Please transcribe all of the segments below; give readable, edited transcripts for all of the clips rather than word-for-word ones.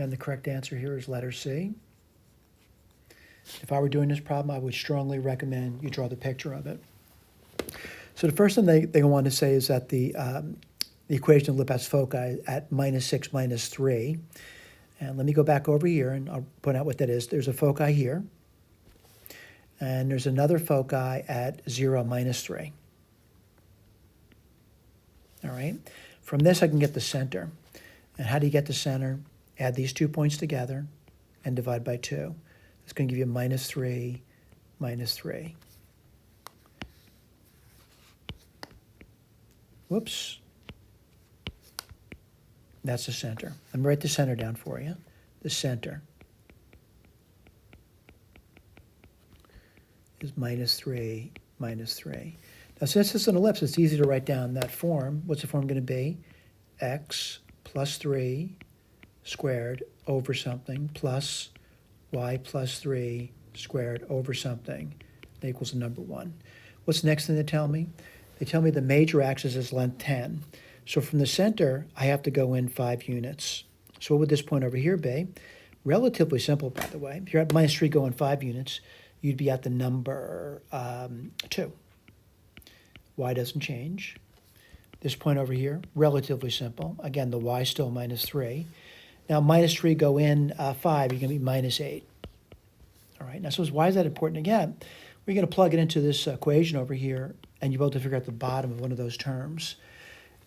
Again, the correct answer here is letter C. If I were doing this problem, I would strongly recommend you draw the picture of it. So the first thing they want to say is that the equation of Lipat's foci at -6, -3. And let me go back over here, and I'll point out what that is. There's a foci here, and there's another foci at 0, -3. All right? From this, I can get the center. And how do you get the center? Add these 2 points together and divide by 2. It's going to give you -3, -3. Whoops. That's the center. Let me write the center down for you. The center is -3, -3. Now, since it's an ellipse, it's easy to write down that form. What's the form going to be? X plus 3 squared over something plus y plus 3 squared over something that equals the number 1. What's the next thing they tell me? They tell me the major axis is length 10. So from the center, I have to go in 5 units. So what would this point over here be? Relatively simple, by the way. If you're at -3 going 5 units, you'd be at the number 2. Y doesn't change. This point over here, relatively simple. Again, the y is still -3. Now, -3 go in 5, you're going to be -8. All right, now, so why is that important again? We're going to plug it into this equation over here, and you're able to figure out the bottom of one of those terms.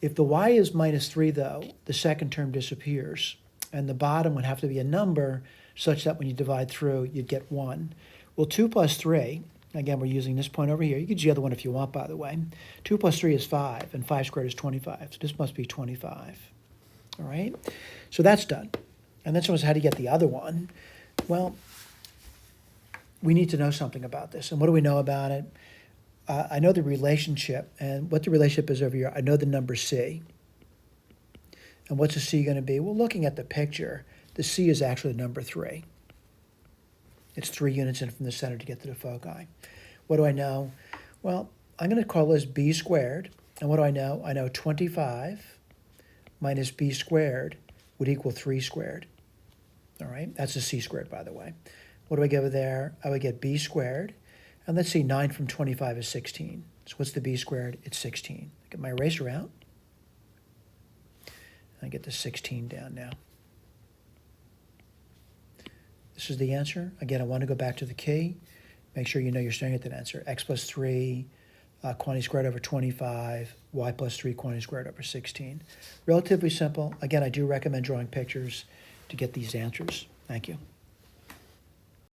If the y is -3, though, the second term disappears, and the bottom would have to be a number such that when you divide through, you'd get 1. Well, 2 plus 3, again, we're using this point over here. You could use the other one if you want, by the way. 2 plus 3 is 5, and 5 squared is 25. So this must be 25. All right? So that's done. And then someone says, how do you get the other one? Well, we need to know something about this. And what do we know about it? I know the relationship, and what the relationship is over here. I know the number C. And what's the C going to be? Well, looking at the picture, the C is actually number 3. It's 3 units in from the center to get to the foci. What do I know? Well, I'm going to call this B squared. And what do I know? I know 25 minus B squared would equal 3 squared. All right? That's a C squared, by the way. What do I get over there? I would get B squared. And let's see, 9 from 25 is 16. So what's the B squared? It's 16. Get my eraser out. I get the 16 down now. This is the answer. Again, I want to go back to the key. Make sure you know you're staring at that answer. X plus 3, quantity squared over 25, y plus 3, quantity squared over 16. Relatively simple. Again, I do recommend drawing pictures to get these answers. Thank you.